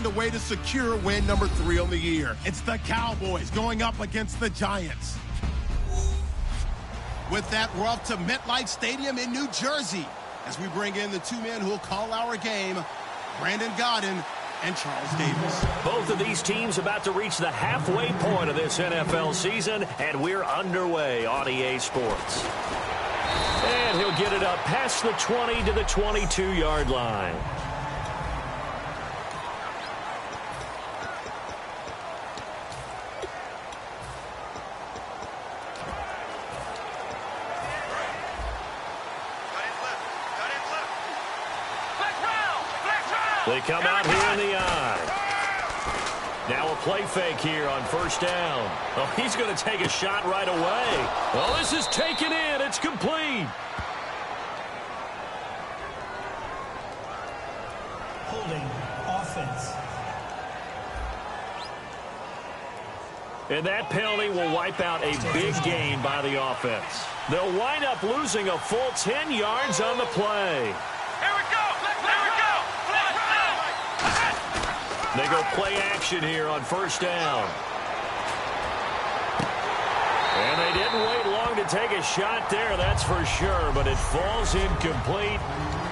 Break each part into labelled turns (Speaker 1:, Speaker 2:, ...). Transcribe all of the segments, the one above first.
Speaker 1: find a way to secure win number 3 on the year. It's the Cowboys going up against the Giants. With that, we're off to MetLife Stadium in New Jersey as we bring in the two men who will call our game, Brandon Godden and Charles Davis.
Speaker 2: Both of these teams about to reach the halfway point of this NFL season, and we're underway on EA Sports. And he'll get it up past the 20 to the 22-yard line. They come out here in the eye. Now a play fake here on first down. Oh, he's going to take a shot right away. Oh, this is taken in. It's complete.
Speaker 3: Holding offense.
Speaker 2: And that penalty will wipe out a big gain by the offense. They'll wind up losing a full 10 yards on the play. They go play action here on first down. And they didn't wait long to take a shot there, that's for sure. But it falls incomplete,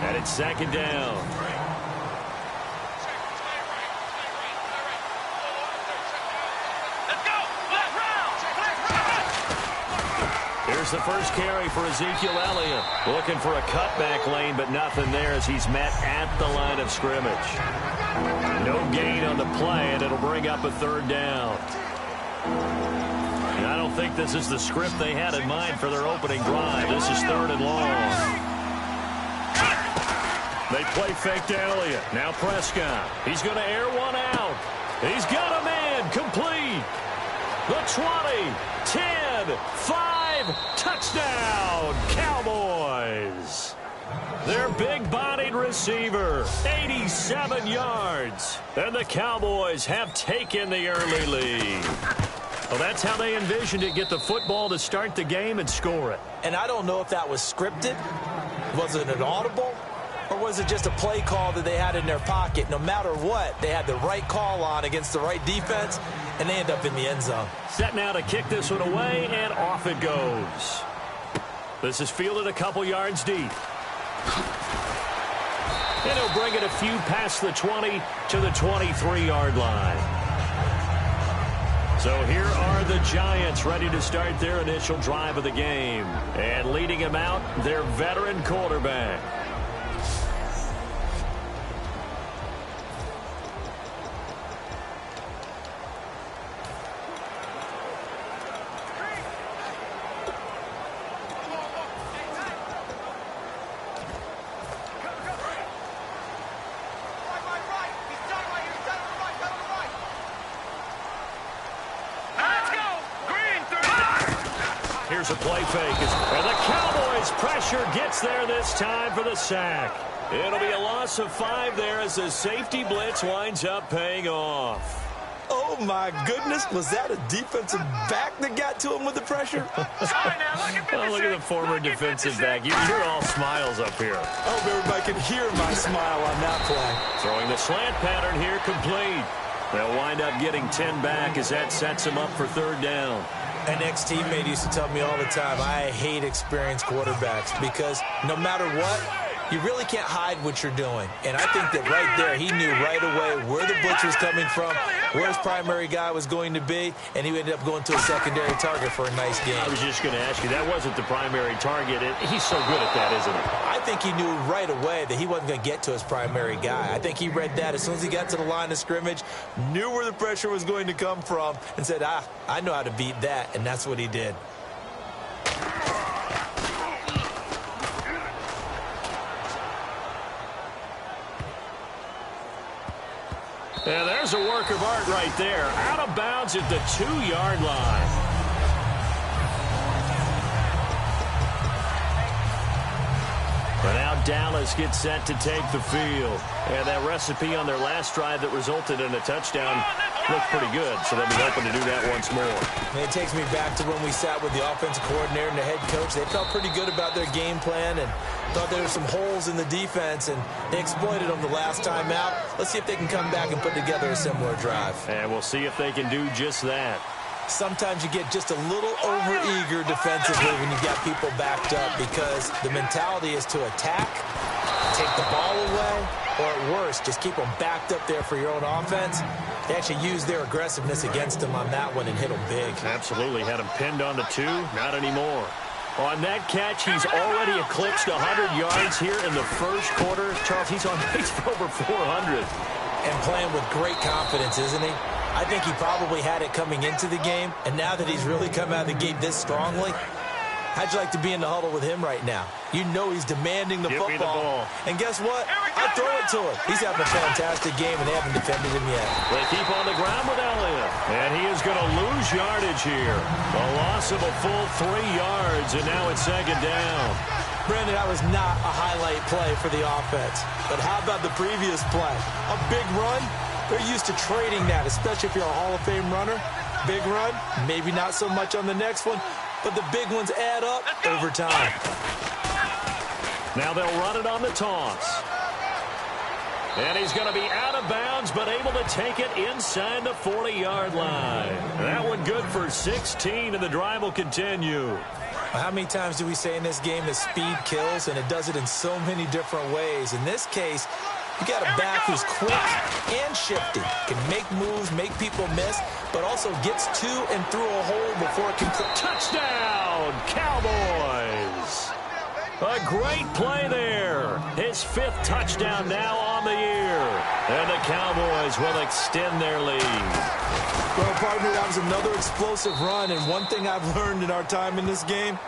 Speaker 2: and it's second down. Here's the first carry for Ezekiel Elliott. Looking for a cutback lane, but nothing there as he's met at the line of scrimmage. No gain on the play, and it'll bring up a third down. And I don't think this is the script they had in mind for their opening drive. This is third and long. They play fake to Elliott. Now Prescott. He's going to air one out. He's got a man. Complete. The 20, 10, 5, touchdown, Cowboys. Their big-bodied receiver, 87 yards. And the Cowboys have taken the early lead. Well, that's how they envisioned it, get the football to start the game and score it.
Speaker 4: And I don't know if that was scripted. Was it an audible? Or was it just a play call that they had in their pocket? No matter what, they had the right call on against the right defense, and they end up in the end zone.
Speaker 2: Set now to kick this one away, and off it goes. This is fielded a couple yards deep. And he'll bring it a few past the 20 to the 23-yard line. So here are the Giants ready to start their initial drive of the game. And leading him out, their veteran quarterback. Here's a play fake. And the Cowboys' pressure gets there this time for the sack. It'll be a loss of 5 there as the safety blitz winds up paying off.
Speaker 4: Oh, my goodness. Was that a defensive back that got to him with the pressure?
Speaker 2: Oh, look at the former defensive back. You're all smiles up here.
Speaker 4: I hope everybody can hear my smile on that play.
Speaker 2: Throwing the slant pattern here complete. They'll wind up getting 10 back as that sets them up for third down.
Speaker 4: An ex-teammate used to tell me all the time, I hate experienced quarterbacks because no matter what, you really can't hide what you're doing. And I think that right there, he knew right away where the blitz was coming from, where his primary guy was going to be, and he ended up going to a secondary target for a nice game.
Speaker 2: I was just going to ask you, that wasn't the primary target. He's so good at that, isn't he?
Speaker 4: I think he knew right away that he wasn't going to get to his primary guy. I think he read that as soon as he got to the line of scrimmage, knew where the pressure was going to come from, and said, I know how to beat that, and that's what he did.
Speaker 2: Yeah, there's a work of art right there. Out of bounds at the 2-yard line. But now Dallas gets set to take the field. And that recipe on their last drive that resulted in a touchdown looked pretty good, so they'll be hoping to do that once more.
Speaker 4: And it takes me back to when we sat with the offensive coordinator and the head coach. They felt pretty good about their game plan, and Thought there were some holes in the defense, and they exploited them the last time out. Let's see if they can come back and put together a similar drive.
Speaker 2: And we'll see if they can do just that.
Speaker 4: Sometimes you get just a little over-eager defensively when you got people backed up because the mentality is to attack, take the ball away, or at worst, just keep them backed up there for your own offense. They actually used their aggressiveness against them on that one and hit them big.
Speaker 2: Absolutely. Had him pinned on the 2. Not anymore. On that catch, he's already eclipsed 100 yards here in the first quarter. Charles, he's on pace for over 400.
Speaker 4: And playing with great confidence, isn't he? I think he probably had it coming into the game, and now that he's really come out of the gate this strongly, how'd you like to be in the huddle with him right now? You know he's demanding the football.
Speaker 2: Give me the ball.
Speaker 4: And guess what? I throw it to him. He's having a fantastic game, and they haven't defended him yet.
Speaker 2: They keep on the ground with Elliott, and he is going to lose yardage here. A loss of a full 3 yards, and now it's second down.
Speaker 4: Brandon, that was not a highlight play for the offense. But how about the previous play? A big run? They're used to trading that, especially if you're a Hall of Fame runner. Big run, maybe not so much on the next one, but the big ones add up over time.
Speaker 2: Now they'll run it on the toss. And he's going to be out of bounds, but able to take it inside the 40-yard line. That one good for 16, and the drive will continue.
Speaker 4: How many times do we say in this game that speed kills, and it does it in so many different ways? In this case, you got a back who's quick and shifty, can make moves, make people miss, but also gets to and through a hole before it can click.
Speaker 2: Touchdown, Cowboys! A great play there. His 5th touchdown now on the year. And the Cowboys will extend their lead.
Speaker 4: Well, partner, that was another explosive run, and one thing I've learned in our time in this game,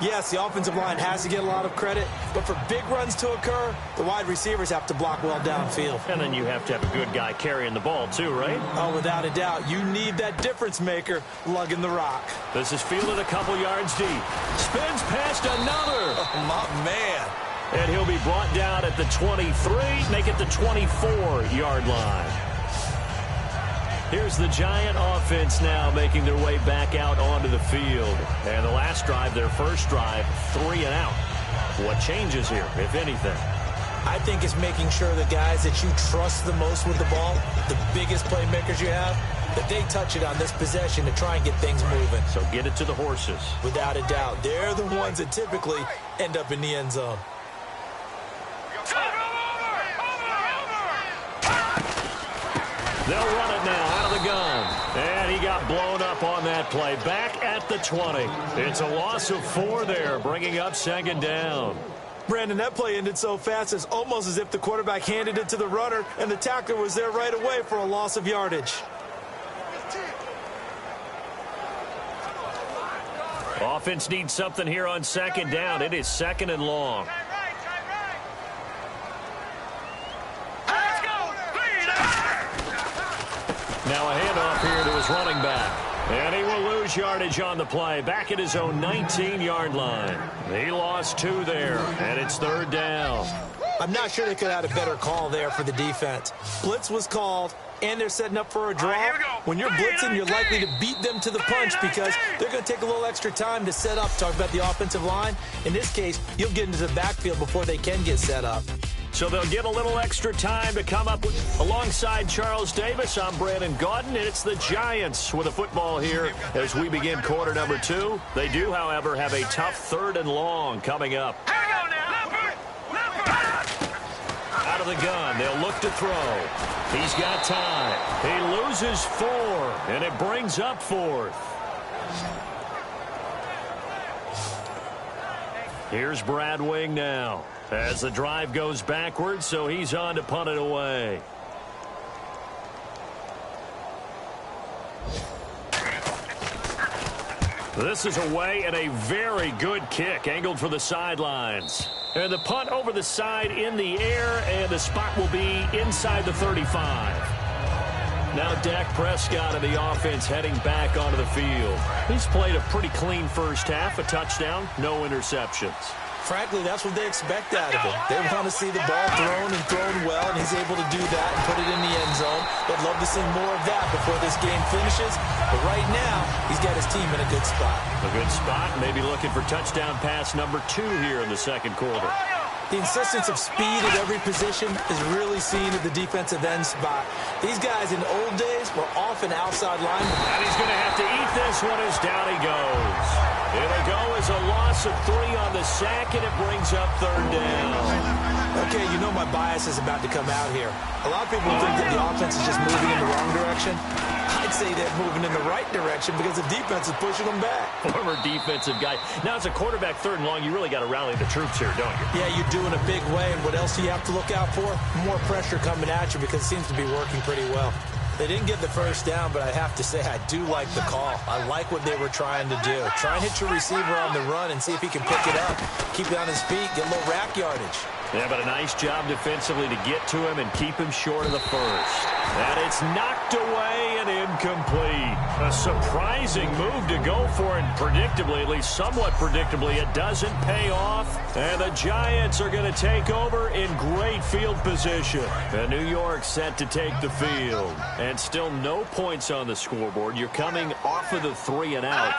Speaker 4: yes, the offensive line has to get a lot of credit, but for big runs to occur, the wide receivers have to block well downfield.
Speaker 2: And then you have to have a good guy carrying the ball too, right?
Speaker 4: Oh, without a doubt. You need that difference maker lugging the rock.
Speaker 2: This is fielded a couple yards deep. Spins past another.
Speaker 4: Oh, my man.
Speaker 2: And he'll be brought down at the 23, make it the 24-yard line. Here's the Giant offense now making their way back out onto the field. And the last drive, their first drive, 3 and out. What changes here, if anything?
Speaker 4: I think it's making sure the guys that you trust the most with the ball, the biggest playmakers you have, that they touch it on this possession to try and get things moving.
Speaker 2: So get it to the horses.
Speaker 4: Without a doubt. They're the ones that typically end up in the end zone.
Speaker 2: They'll run it now out of the gun. And he got blown up on that play. Back at the 20. It's a loss of 4 there, bringing up second down.
Speaker 4: Brandon, that play ended so fast, it's almost as if the quarterback handed it to the runner, and the tackler was there right away for a loss of yardage.
Speaker 2: Offense needs something here on second down. It is 2nd and long. Now a handoff here to his running back. And he will lose yardage on the play. Back at his own 19-yard line. He lost 2 there, and it's 3rd down.
Speaker 4: I'm not sure they could have had a better call there for the defense. Blitz was called, and they're setting up for a draw. When you're blitzing, you're likely to beat them to the punch because they're going to take a little extra time to set up. Talk about the offensive line. In this case, you'll get into the backfield before they can get set up.
Speaker 2: So they'll get a little extra time to come up with, alongside Charles Davis. I'm Brandon Gaudin, and it's the Giants with a football here as we begin quarter number 2. They do, however, have a tough 3rd and long coming up. Out of the gun, they'll look to throw. He's got time. He loses 4, and it brings up 4th. Here's Brad Wing now. As the drive goes backwards, so he's on to punt it away. This is away and a very good kick, angled for the sidelines. And the punt over the side in the air, and the spot will be inside the 35. Now Dak Prescott of the offense heading back onto the field. He's played a pretty clean first half, a touchdown, no interceptions.
Speaker 4: Frankly, that's what they expect out of him. They want to see the ball thrown and thrown well, and he's able to do that and put it in the end zone. They'd love to see more of that before this game finishes. But right now, he's got his team in a good spot.
Speaker 2: A good spot, maybe looking for touchdown pass number 2 here in the second quarter.
Speaker 4: The insistence of speed at every position is really seen at the defensive end spot. These guys in the old days were often outside linemen.
Speaker 2: And he's going to have to eat this one as down he goes. It'll go as a loss of 3 on the sack, and it brings up 3rd down.
Speaker 4: Okay, you know my bias is about to come out here. A lot of people think that the offense is just moving in the wrong direction. I'd say they're moving in the right direction because the defense is pushing them back.
Speaker 2: Former defensive guy. Now, as a quarterback 3rd and long, you really got to rally the troops here, don't you?
Speaker 4: Yeah, you do in a big way. And what else do you have to look out for? More pressure coming at you because it seems to be working pretty well. They didn't get the 1st down, but I have to say I do like the call. I like what they were trying to do. Try and hit your receiver on the run and see if he can pick it up. Keep it on his feet, get a little rack yardage.
Speaker 2: Yeah, but a nice job defensively to get to him and keep him short of the 1st. And it's knocked away and incomplete. A surprising move to go for, and predictably, at least somewhat predictably, it doesn't pay off. And the Giants are going to take over in great field position. And New York set to take the field. And still no points on the scoreboard. You're coming off of the 3 and out.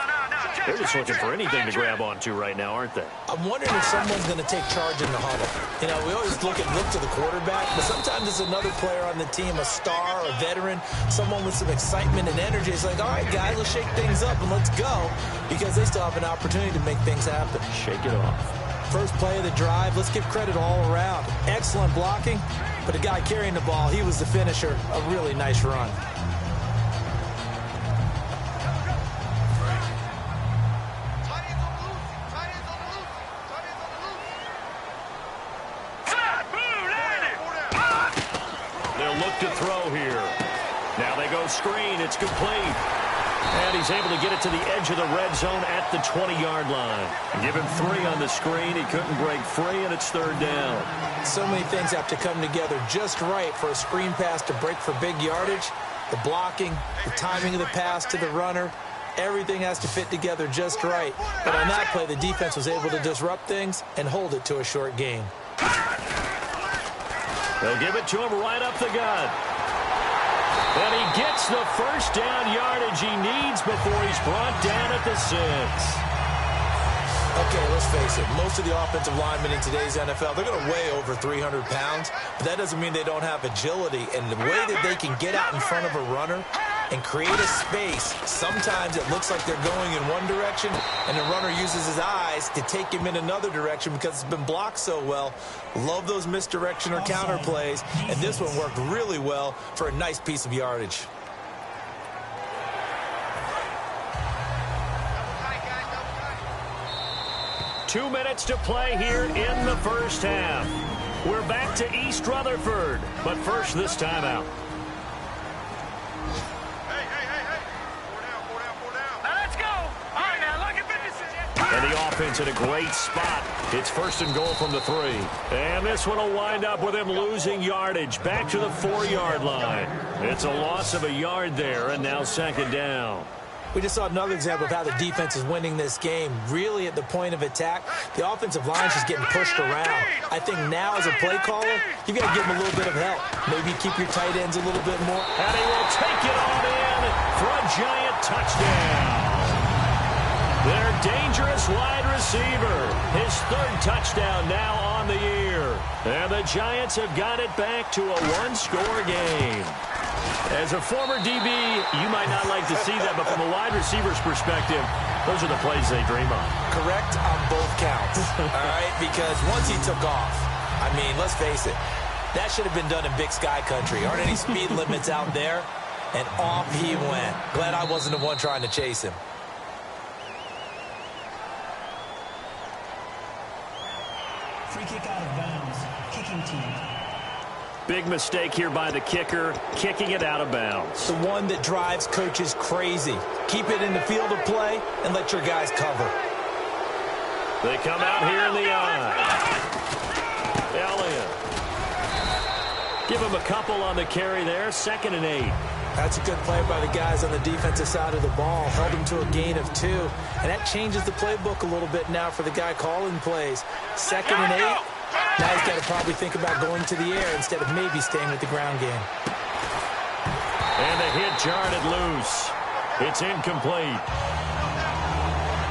Speaker 2: They're just looking for anything to grab onto right now, aren't they?
Speaker 4: I'm wondering if someone's going to take charge in the huddle. You know, we always look to the quarterback, but sometimes it's another player on the team, a star, a veteran, someone with some excitement and energy. It's like, all right, guys, let's shake things up and let's go, because they still have an opportunity to make things happen.
Speaker 2: Shake it off.
Speaker 4: First play of the drive, let's give credit all around. Excellent blocking, but the guy carrying the ball, he was the finisher. A really nice run.
Speaker 2: To throw here. Now they go screen. It's complete. And he's able to get it to the edge of the red zone at the 20-yard line. Give him 3 on the screen. He couldn't break free, and it's 3rd down.
Speaker 4: So many things have to come together just right for a screen pass to break for big yardage. The blocking, the timing of the pass to the runner, everything has to fit together just right. But on that play, the defense was able to disrupt things and hold it to a short gain.
Speaker 2: They'll give it to him right up the gut. And he gets the 1st down yardage he needs before he's brought down at the 6.
Speaker 4: Okay, let's face it. Most of the offensive linemen in today's NFL, they're going to weigh over 300 pounds, but that doesn't mean they don't have agility. And the way that they can get out in front of a runner and create a space, sometimes it looks like they're going in one direction, and the runner uses his eyes to take him in another direction because it's been blocked so well. Love those misdirection or counter plays, and this one worked really well for a nice piece of yardage.
Speaker 2: Two minutes to play here in the 1st half. We're back to East Rutherford, but first this timeout. And the offense in a great spot. It's 1st and goal from the 3. And this one will wind up with him losing yardage back to the 4-yard line. It's a loss of a yard there, and now 2nd down.
Speaker 4: We just saw another example of how the defense is winning this game. Really at the point of attack, the offensive line is just getting pushed around. I think now as a play caller, you've got to give them a little bit of help. Maybe keep your tight ends a little bit more.
Speaker 2: And he will take it on in for a giant touchdown. Their dangerous wide receiver. His 3rd touchdown now on the year. And the Giants have got it back to a 1-score game. As a former DB, you might not like to see that, but from a wide receiver's perspective, those are the plays they dream of.
Speaker 4: Correct on both counts, all right? Because once he took off, I mean, let's face it, that should have been done in Big Sky country. Aren't any speed limits out there? And off he went. Glad I wasn't the one trying to chase him.
Speaker 3: Free kick out of bounds. Kicking team.
Speaker 2: Big mistake here by the kicker, kicking it out of bounds.
Speaker 4: The one that drives coaches crazy. Keep it in the field of play and let your guys cover.
Speaker 2: They come out here in the eye. Elliott. Give him a couple on the carry there. 2nd and 8.
Speaker 4: That's a good play by the guys on the defensive side of the ball. Held him to a gain of 2. And that changes the playbook a little bit now for the guy calling plays. 2nd and 8. Now he's got to probably think about going to the air instead of maybe staying with the ground game.
Speaker 2: And the hit jarred it loose. It's incomplete.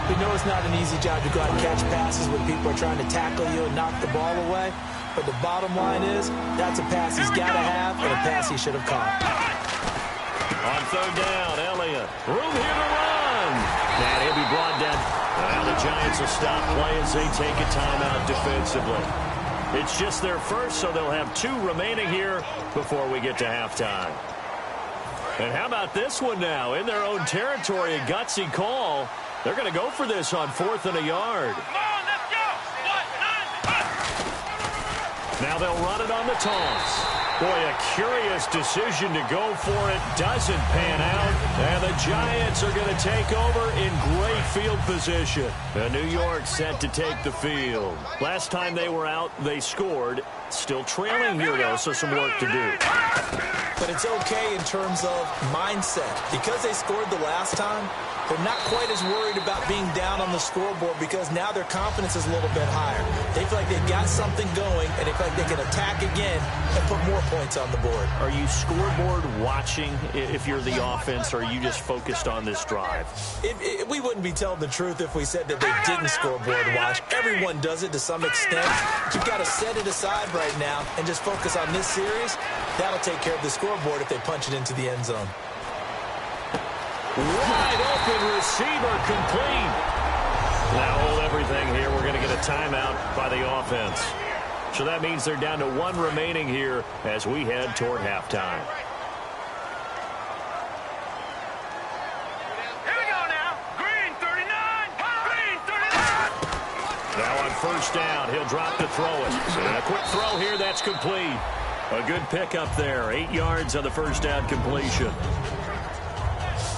Speaker 4: We know it's not an easy job to go out and catch passes when people are trying to tackle you and knock the ball away. But the bottom line is, that's a pass he's got to have and a pass he should have caught.
Speaker 2: On third down, Elliott. Room here to run. And he'll be brought down. Well, the Giants will stop play as they take a timeout defensively. It's just their first, so they'll have 2 remaining here before we get to halftime. And how about this one now? In their own territory, a gutsy call. They're going to go for this on 4th and a yard. Now they'll run it on the toss. Boy, a curious decision to go for it. Doesn't pan out. And the Giants are going to take over in great field position. And New York set to take the field. Last time they were out, they scored. Still trailing here, though, so some work to do.
Speaker 4: But it's okay in terms of mindset. Because they scored the last time, they're not quite as worried about being down on the scoreboard because now their confidence is a little bit higher. They feel like they've got something going, and they feel like they can attack again and put more points on the board.
Speaker 2: Are you scoreboard watching if you're the offense, or are you just focused on this drive?
Speaker 4: We wouldn't be telling the truth if we said that they didn't scoreboard watch. Everyone does it to some extent. You've got to set it aside right now and just focus on this series. That'll take care of the scoreboard if they punch it into the end zone.
Speaker 2: Wide open receiver complete. Now hold everything here. We're going to get a timeout by the offense. So that means they're down to 1 remaining here as we head toward halftime.
Speaker 5: Here we go now. Green 39. Green 39.
Speaker 2: Now on first down, he'll drop to throw it. And a quick throw here, that's complete. A good pickup there. 8 yards on the first down completion.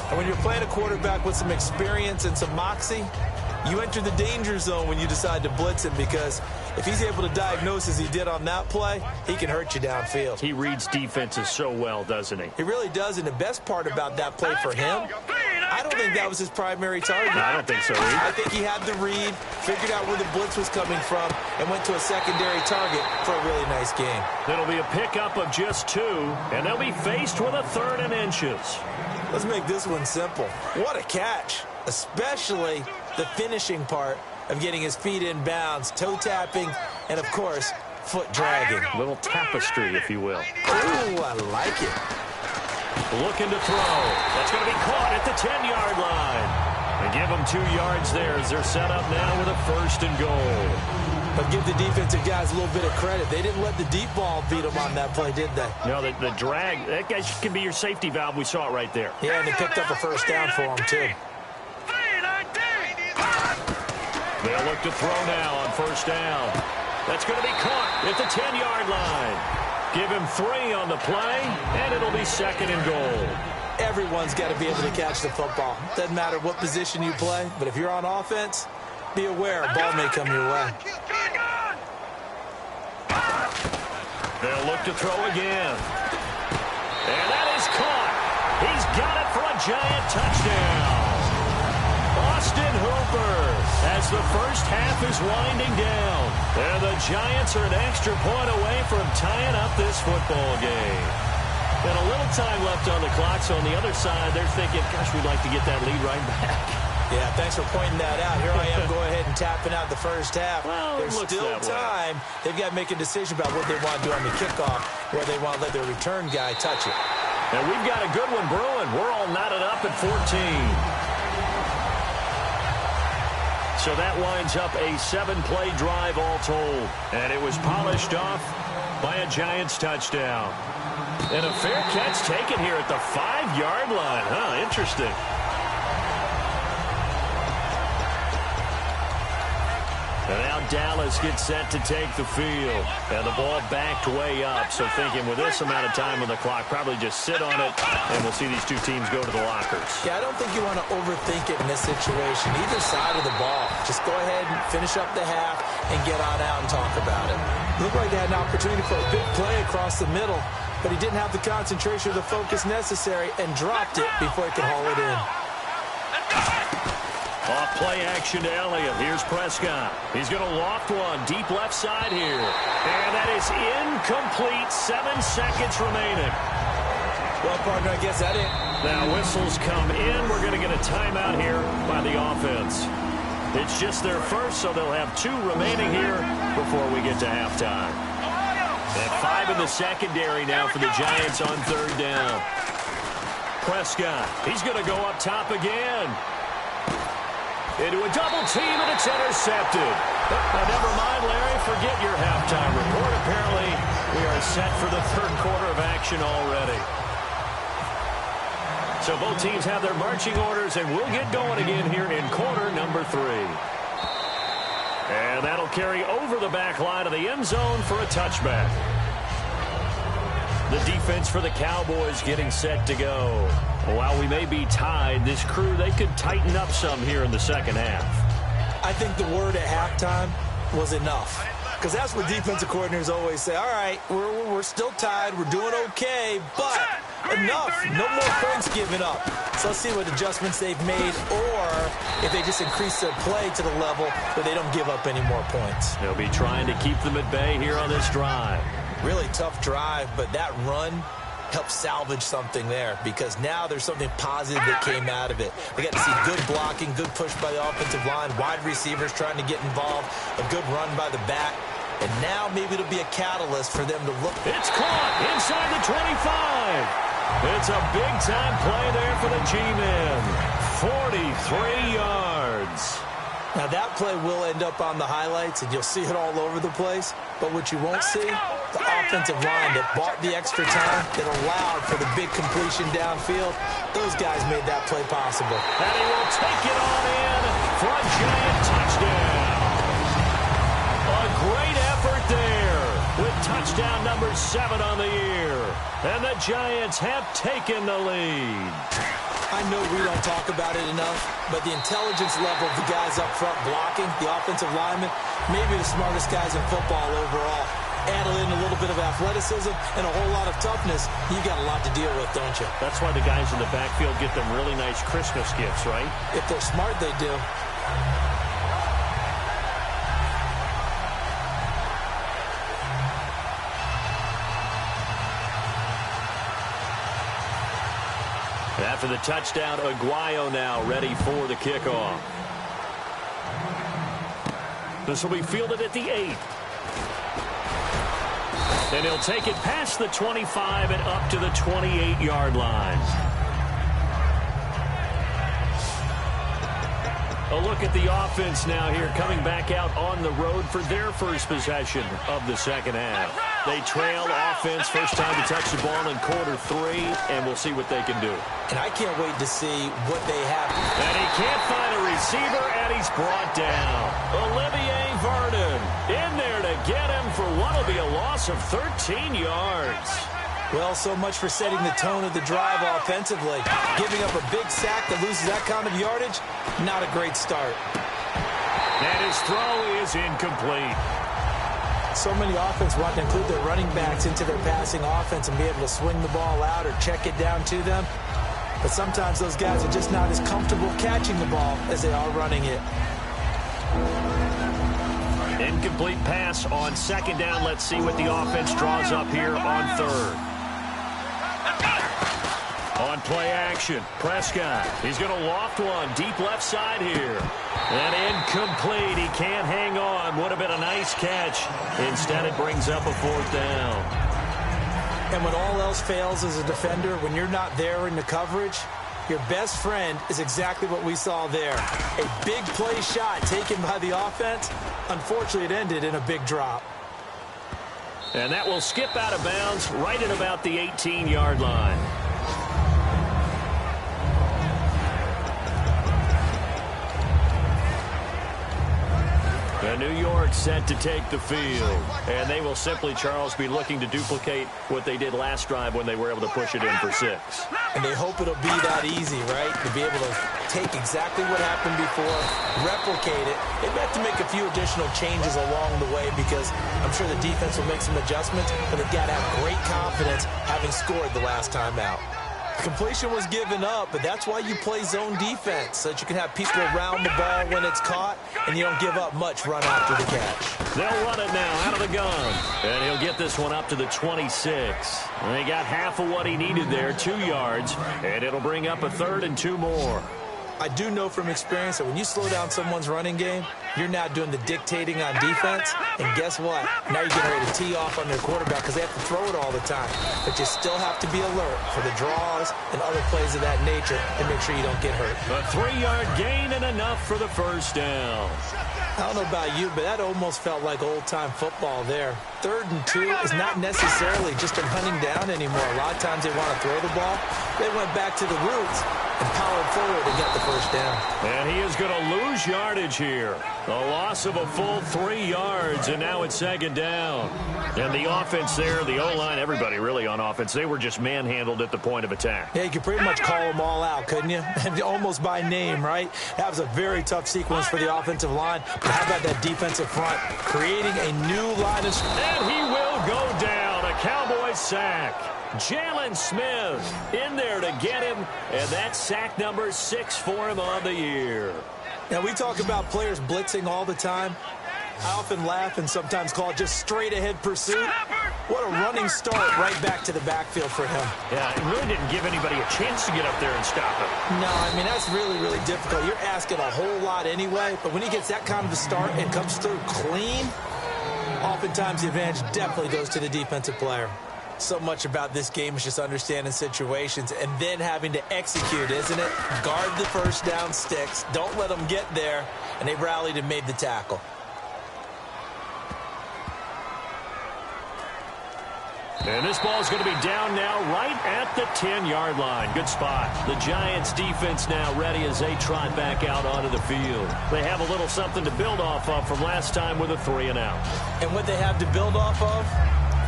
Speaker 4: And when you're playing a quarterback with some experience and some moxie, you enter the danger zone when you decide to blitz him, because if he's able to diagnose as he did on that play, he can hurt you downfield.
Speaker 2: He reads defenses so well, doesn't he?
Speaker 4: He really does, and the best part about that play for him, I don't think that was his primary target.
Speaker 2: No, I don't think so either.
Speaker 4: I think he had the read, figured out where the blitz was coming from, and went to a secondary target for a really nice game.
Speaker 2: It'll be a pickup of just 2, and they'll be faced with a 3rd and inches.
Speaker 4: Let's make this one simple. What a catch, especially the finishing part of getting his feet in bounds, toe tapping, and, of course, foot dragging.
Speaker 2: A little tapestry, if you will.
Speaker 4: Ooh, I like it.
Speaker 2: Looking to throw. That's going to be caught at the 10-yard line. They give them 2 yards there as they're set up now with a 1st and goal.
Speaker 4: But give the defensive guys a little bit of credit. They didn't let the deep ball beat them on that play, did they?
Speaker 2: No, the drag, that guy can be your safety valve. We saw it right there.
Speaker 4: Yeah, and they picked up a 1st down for him, too.
Speaker 2: They'll look to throw now on 1st down. That's going to be caught at the 10-yard line. Give him 3 on the play, and it'll be 2nd and goal.
Speaker 4: Everyone's got to be able to catch the football. Doesn't matter what position you play, but if you're on offense, be aware a ball may come your way.
Speaker 2: They'll look to throw again. And that is caught. He's got it for a Giant touchdown. Austin Hooper as the first half is winding down. And the Giants are an extra point away from tying up this football game. And a little time left on the clock, so on the other side, they're thinking, gosh, we'd like to get that lead right back.
Speaker 4: Yeah, thanks for pointing that out. Here I am going ahead and tapping out the first half.
Speaker 2: Well,
Speaker 4: there's still time. They've got to make a decision about what they want to do on the kickoff, where they want to let their return guy touch it.
Speaker 2: And we've got a good one brewing. We're all knotted up at 14. So that winds up a 7-play drive all told. And it was polished off by a Giants touchdown. And a fair catch taken here at the 5-yard line. Huh, interesting. And now Dallas gets set to take the field. And the ball backed way up. So thinking with this amount of time on the clock, probably just sit on it, and we'll see these 2 teams go to the lockers.
Speaker 4: Yeah, I don't think you want to overthink it in this situation. Either side of the ball. Just go ahead and finish up the half and get on out and talk about it. Looked like they had an opportunity for a big play across the middle, but he didn't have the concentration or the focus necessary and dropped it before he could haul it in.
Speaker 2: Off play action to Elliott. Here's Prescott. He's going to loft one deep left side here. And that is incomplete. 7 seconds remaining.
Speaker 4: Well, partner, I guess that it.
Speaker 2: Now whistles come in. We're going to get a timeout here by the offense. It's just their first, so they'll have 2 remaining here before we get to halftime. And 5 in the secondary now for the Giants on 3rd down. Prescott, he's going to go up top again. Into a double team, and it's intercepted. Now, never mind, Larry, forget your halftime report. Apparently, we are set for the 3rd quarter of action already. So both teams have their marching orders, and we'll get going again here in quarter number 3. And that'll carry over the back line of the end zone for a touchback. The defense for the Cowboys getting set to go. While we may be tied, this crew, they could tighten up some here in the second half.
Speaker 4: I think the word at halftime was enough. Because that's what defensive coordinators always say. All right, we're still tied. We're doing okay, but enough. No more points given up. So let's see what adjustments they've made, or if they just increase their play to the level where they don't give up any more points.
Speaker 2: They'll be trying to keep them at bay here on this drive.
Speaker 4: Really tough drive, but that run helped salvage something there, because now there's something positive that came out of it. We got to see good blocking, good push by the offensive line, wide receivers trying to get involved, a good run by the back, and now maybe it'll be a catalyst for them to look.
Speaker 2: It's caught inside the 25. It's a big-time play there for the G-men. 43 yards.
Speaker 4: Now, that play will end up on the highlights, and you'll see it all over the place. But what you won't see, the offensive line that bought the extra time, that allowed for the big completion downfield, those guys made that play possible.
Speaker 2: And he will take it on in for a Giant touchdown. A great effort there with touchdown number 7 on the year. And the Giants have taken the lead.
Speaker 4: I know we don't talk about it enough, but the intelligence level of the guys up front blocking, the offensive linemen, maybe the smartest guys in football overall. Add in a little bit of athleticism and a whole lot of toughness, you got a lot to deal with, don't you?
Speaker 2: That's why the guys in the backfield get them really nice Christmas gifts, right?
Speaker 4: If they're smart, they do.
Speaker 2: After the touchdown, Aguayo now ready for the kickoff. This will be fielded at the 8. And he'll take it past the 25 and up to the 28-yard line. A look at the offense now here, coming back out on the road for their first possession of the second half. They trail offense, first time to touch the ball in quarter 3, and we'll see what they can do.
Speaker 4: And I can't wait to see what they have.
Speaker 2: And he can't find a receiver, and he's brought down. Olivier Vernon in there to get him for what will be a loss of 13 yards.
Speaker 4: Well, so much for setting the tone of the drive offensively. Giving up a big sack that loses that kind of yardage, not a great start.
Speaker 2: And his throw is incomplete.
Speaker 4: So many offense want to include their running backs into their passing offense and be able to swing the ball out or check it down to them. But sometimes those guys are just not as comfortable catching the ball as they are running it.
Speaker 2: Incomplete pass on second down. Let's see what the offense draws up here on 3rd. On play action, Prescott. He's going to loft one deep left side here. And incomplete. He can't hang on. Would have been a nice catch. Instead, it brings up a 4th down.
Speaker 4: And when all else fails as a defender, when you're not there in the coverage, your best friend is exactly what we saw there. A big play shot taken by the offense. Unfortunately, it ended in a big drop.
Speaker 2: And that will skip out of bounds right at about the 18-yard line. New York set to take the field. And they will simply, Charles, be looking to duplicate what they did last drive when they were able to push it in for 6.
Speaker 4: And they hope it'll be that easy, right? To be able to take exactly what happened before, replicate it. They've got to make a few additional changes along the way because I'm sure the defense will make some adjustments, but they've got to have great confidence having scored the last time out. Completion was given up, but that's why you play zone defense, so that you can have people around the ball when it's caught, and you don't give up much run after the catch.
Speaker 2: They'll run it now out of the gun, and he'll get this one up to the 26. And he got half of what he needed there, 2 yards, and it'll bring up a 3rd and 2 more.
Speaker 4: I do know from experience that when you slow down someone's running game, you're now doing the dictating on defense. And guess what? Now you're getting ready to tee off on their quarterback because they have to throw it all the time. But you still have to be alert for the draws and other plays of that nature and make sure you don't get hurt.
Speaker 2: A 3-yard gain and enough for the first down.
Speaker 4: I don't know about you, but that almost felt like old-time football there. 3rd and 2 is not necessarily just a running down anymore. A lot of times they want to throw the ball. They went back to the roots and powered forward and got the first down.
Speaker 2: And he is going to lose yardage here. A loss of a full 3 yards, and now it's 2nd down. And the offense there, the O-line, everybody really on offense, they were just manhandled at the point of attack.
Speaker 4: Yeah, you could pretty much call them all out, couldn't you? Almost by name, right? That was a very tough sequence for the offensive line. But how about that defensive front creating a new line of...
Speaker 2: And he will go down. A Cowboy sack. Jalen Smith in there to get him, and that's sack number 6 for him on the year.
Speaker 4: Now, we talk about players blitzing all the time. I often laugh and sometimes call it just straight-ahead pursuit. What a running start right back to the backfield for him.
Speaker 2: Yeah, it really didn't give anybody a chance to get up there and stop him.
Speaker 4: No, I mean, that's really, really difficult. You're asking a whole lot anyway, but when he gets that kind of a start and comes through clean, oftentimes the advantage definitely goes to the defensive player. So much about this game is just understanding situations and then having to execute, isn't it? Guard the first down sticks. Don't let them get there. And they rallied and made the tackle.
Speaker 2: And this ball is going to be down now right at the 10-yard line. Good spot. The Giants defense now ready as they trot back out onto the field. They have a little something to build off of from last time with a 3-and-out.
Speaker 4: And what they have to build off of?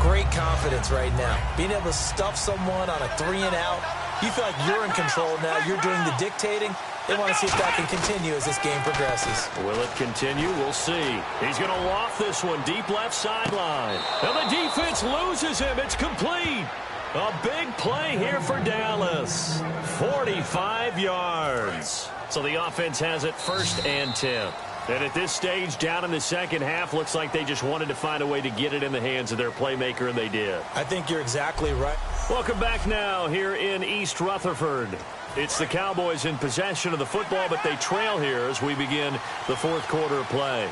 Speaker 4: Great confidence right now. Being able to stuff someone on a 3-and-out. You feel like you're in control now. You're doing the dictating. They want to see if that can continue as this game progresses.
Speaker 2: Will it continue? We'll see. He's going to loft this one deep left sideline. And the defense loses him. It's complete. A big play here for Dallas. 45 yards. So the offense has it 1st and 10. And at this stage, down in the second half, looks like they just wanted to find a way to get it in the hands of their playmaker, and they did.
Speaker 4: I think you're exactly right.
Speaker 2: Welcome back now here in East Rutherford. It's the Cowboys in possession of the football, but they trail here as we begin the 4th quarter of play.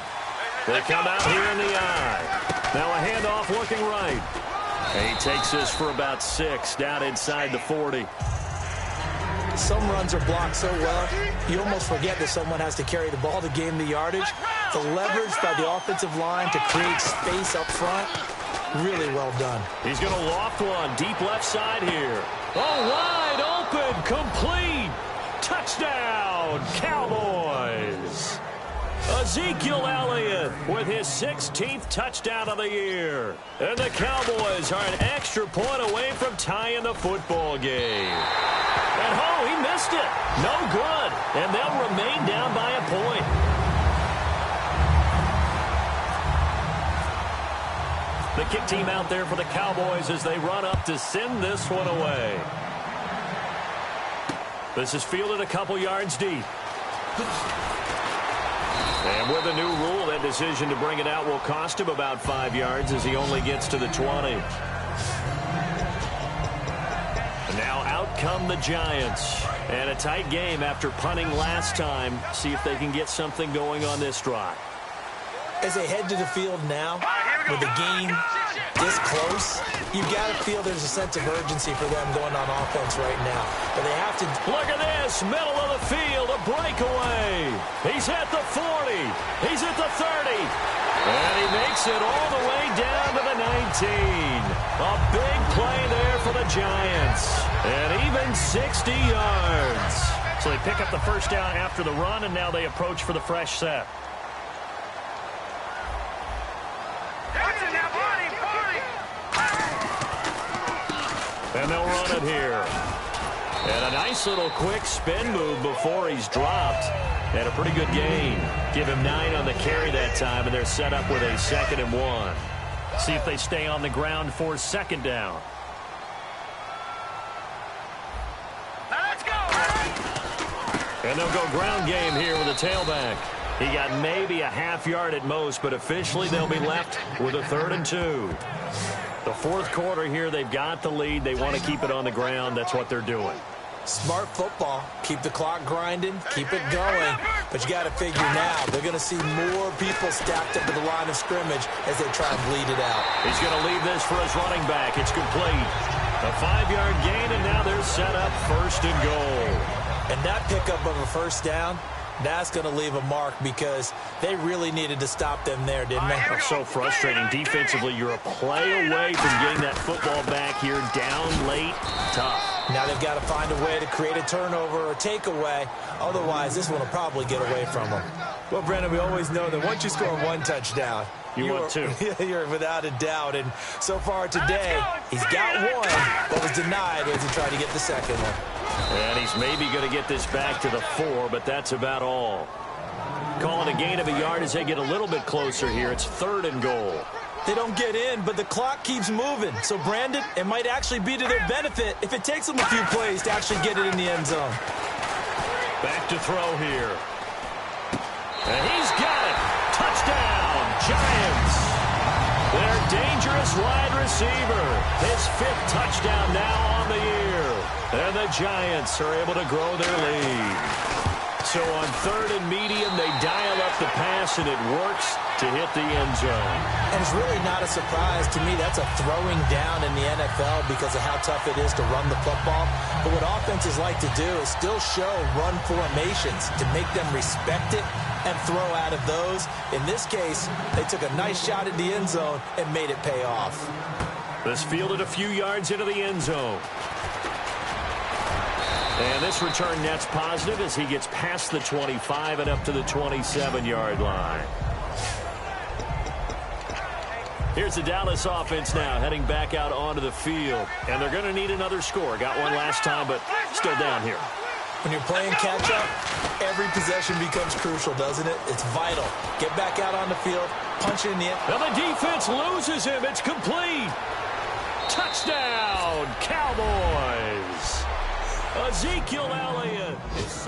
Speaker 2: They come out here in the eye. Now a handoff looking right. And he takes this for about 6 down inside the 40.
Speaker 4: Some runs are blocked so well, you almost forget that someone has to carry the ball to gain the yardage. The leverage by the offensive line to create space up front, really well done.
Speaker 2: He's going to loft one deep left side here. Oh, wide open, complete. Touchdown, Cowboys. Ezekiel Elliott with his 16th touchdown of the year. And the Cowboys are an extra point away from tying the football game. And oh, he missed it. No good. And they'll remain down by a point. The kick team out there for the Cowboys as they run up to send this one away. This is fielded a couple yards deep. And with a new rule, that decision to bring it out will cost him about 5 yards as he only gets to the 20. And now out come the Giants. And a tight game after punting last time. See if they can get something going on this drive.
Speaker 4: As they head to the field now, with the game this close, you've got to feel there's a sense of urgency for them going on offense right now. But they have to...
Speaker 2: Look at this, middle of the field, a breakaway. He's at the 40. He's at the 30. And he makes it all the way down to the 19. A big play there for the Giants. And even 60 yards. So they pick up the first down after the run, and now they approach for the fresh set. And they'll run it here. And a nice little quick spin move before he's dropped. And a pretty good gain. Give him 9 on the carry that time, and they're set up with a 2nd and 1. See if they stay on the ground for 2nd down.
Speaker 5: Let's go!
Speaker 2: And they'll go ground game here with a tailback. He got maybe a half yard at most, but officially they'll be left with a 3rd and 2. The 4th quarter here, they've got the lead. They want to keep it on the ground. That's what they're doing.
Speaker 4: Smart football. Keep the clock grinding, keep it going. But you got to figure now, they're going to see more people stacked up at the line of scrimmage as they try and bleed it out.
Speaker 2: He's going to leave this for his running back. It's complete. A 5-yard gain, and now they're set up 1st and goal.
Speaker 4: And that pickup of a first down, that's going to leave a mark because they really needed to stop them there, didn't they?
Speaker 2: It's so frustrating. Defensively, you're a play away from getting that football back here down late. Tough.
Speaker 4: Now they've got to find a way to create a turnover or takeaway. Otherwise, this one will probably get away from them. Well, Brandon, we always know that once you score 1 touchdown,
Speaker 2: you want 2.
Speaker 4: You're without a doubt. And so far today, he's got 1, but was denied as he tried to get the second one.
Speaker 2: And he's maybe going to get this back to the 4, but that's about all. Calling a gain of a yard as they get a little bit closer here. It's 3rd and goal.
Speaker 4: They don't get in, but the clock keeps moving. So, Brandon, it might actually be to their benefit if it takes them a few plays to actually get it in the end zone.
Speaker 2: Back to throw here. And he's got it. Touchdown, Giants. Their dangerous wide receiver. His 5th touchdown now on the year. And the Giants are able to grow their lead. So on 3rd and medium, they dial up the pass, and it works to hit the end zone.
Speaker 4: And it's really not a surprise to me. That's a throwing down in the NFL because of how tough it is to run the football. But what offenses like to do is still show run formations to make them respect it and throw out of those. In this case, they took a nice shot at the end zone and made it pay off.
Speaker 2: This fielded a few yards into the end zone. And this return net's positive as he gets past the 25 and up to the 27-yard line. Here's the Dallas offense now heading back out onto the field. And they're going to need another score. Got one last time, but still down here.
Speaker 4: When you're playing catch-up, every possession becomes crucial, doesn't it? It's vital. Get back out on the field, punch it in the end.
Speaker 2: Now the defense loses him. It's complete. Touchdown, Cowboys. Ezekiel Elliott is...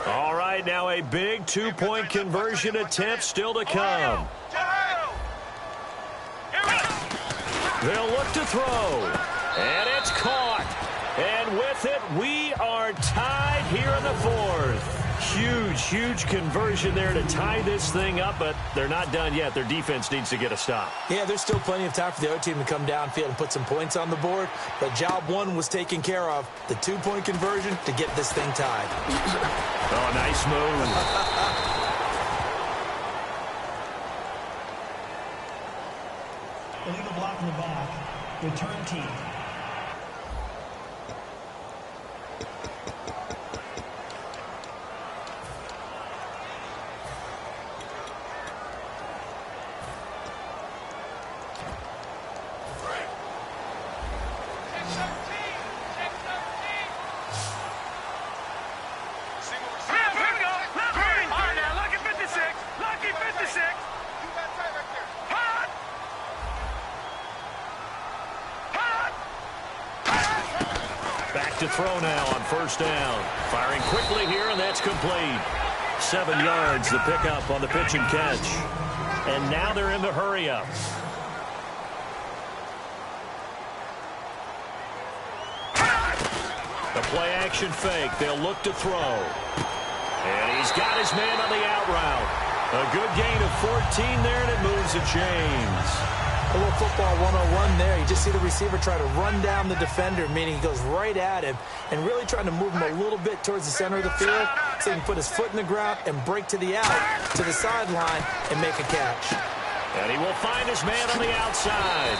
Speaker 2: All right, now a big 2-point conversion attempt still to come. They'll look to throw, and it's caught. And with it, we are tied here in the 4th. Huge conversion there to tie this thing up, but they're not done yet. Their defense needs to get a stop.
Speaker 4: Yeah, there's still plenty of time for the other team to come downfield and put some points on the board, but job 1 was taken care of. The 2-point conversion to get this thing tied.
Speaker 2: Oh, nice move.
Speaker 3: Illegal block in the back. Return team.
Speaker 2: To throw now on 1st down. Firing quickly here, and that's complete. 7 yards, the pickup on the pitch and catch. And now they're in the hurry-up. The play-action fake. They'll look to throw. And he's got his man on the out route. A good gain of 14 there, and it moves the chains.
Speaker 4: A little football 101 there. You just see the receiver try to run down the defender, meaning he goes right at him and really trying to move him a little bit towards the center of the field so he can put his foot in the ground and break to the out, to the sideline, and make a catch.
Speaker 2: And he will find his man on the outside.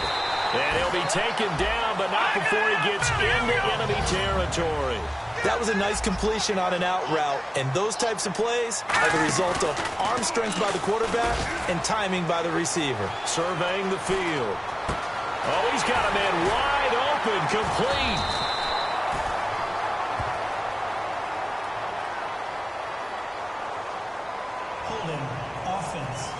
Speaker 2: And he'll be taken down, but not before he gets into enemy territory.
Speaker 4: That was a nice completion on an out route, and those types of plays are the result of arm strength by the quarterback and timing by the receiver.
Speaker 2: Surveying the field. Oh, he's got a man wide open, complete.
Speaker 3: Holding, offense.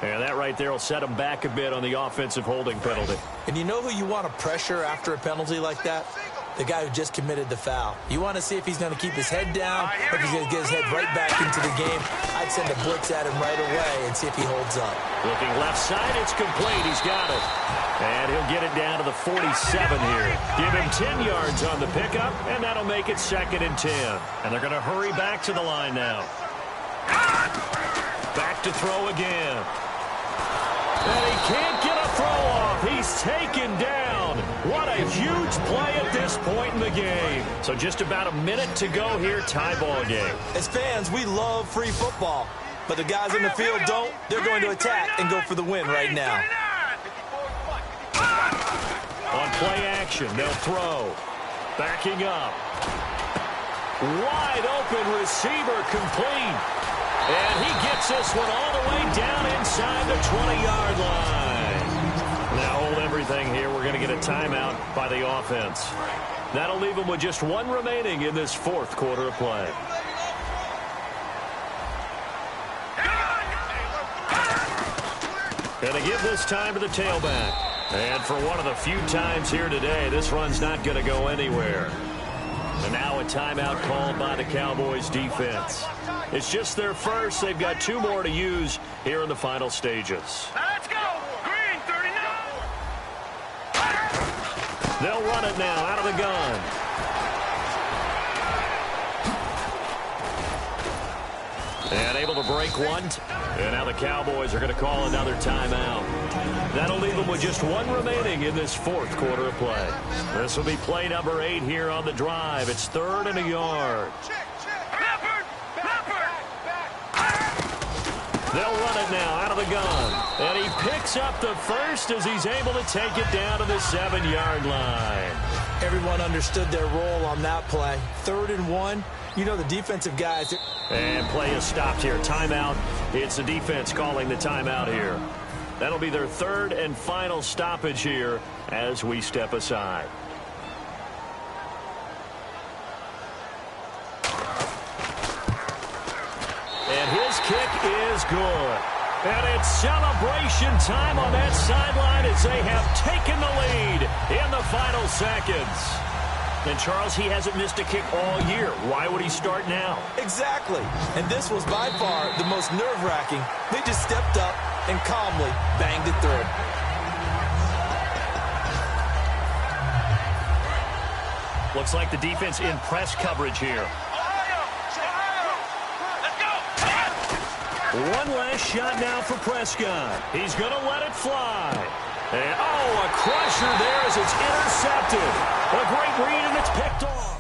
Speaker 2: And that right there will set him back a bit on the offensive holding penalty.
Speaker 4: And you know who you want to pressure after a penalty like that? the guy who just committed the foul. You want to see if he's going to keep his head down, or if he's going to get his head right back into the game. I'd send a blitz at him right away and see if he holds up.
Speaker 2: Looking left side, it's complete. He's got it. And he'll get it down to the 47 here. Give him 10 yards on the pickup, and that'll make it 2nd and 10. And they're going to hurry back to the line now. Back to throw again. And he can't get a throw off. He's taken down. What a huge play at this point in the game. So just about a minute to go here, tie ball game.
Speaker 4: As fans, we love free football. But the guys on the field don't. They're going to attack and go for the win right now.
Speaker 2: On play action, they'll throw. Backing up. Wide open receiver complete. And he gets this one all the way down inside the 20-yard line. Now hold everything here. We're going to get a timeout by the offense. That'll leave them with just one remaining in this 4th quarter of play. Going to give this time to the tailback. And for one of the few times here today, this run's not going to go anywhere. And now a timeout called by the Cowboys defense. It's just their first. They've got 2 more to use here in the final stages.
Speaker 5: Let's go. Green 39.
Speaker 2: They'll run it now out of the gun. And able to break one. And now the Cowboys are going to call another timeout. That'll leave them with just one remaining in this 4th quarter of play. This will be play number 8 here on the drive. It's 3rd and a yard. They'll run it now out of the gun. And he picks up the first as he's able to take it down to the 7-yard line.
Speaker 4: Everyone understood their role on that play. 3rd and 1. You know the defensive guys.
Speaker 2: And play is stopped here. Timeout. It's the defense calling the timeout here. That'll be their 3rd and final stoppage here as we step aside. And his kick is good. And it's celebration time on that sideline as they have taken the lead in the final seconds. And, Charles, he hasn't missed a kick all year. Why would he start now?
Speaker 4: Exactly. And this was by far the most nerve-wracking. They just stepped up and calmly banged it through.
Speaker 2: Looks like the defense in press coverage here. One last shot now for Prescott. He's going to let it fly. And, oh, a crusher there as it's intercepted. A great read, and it's picked off.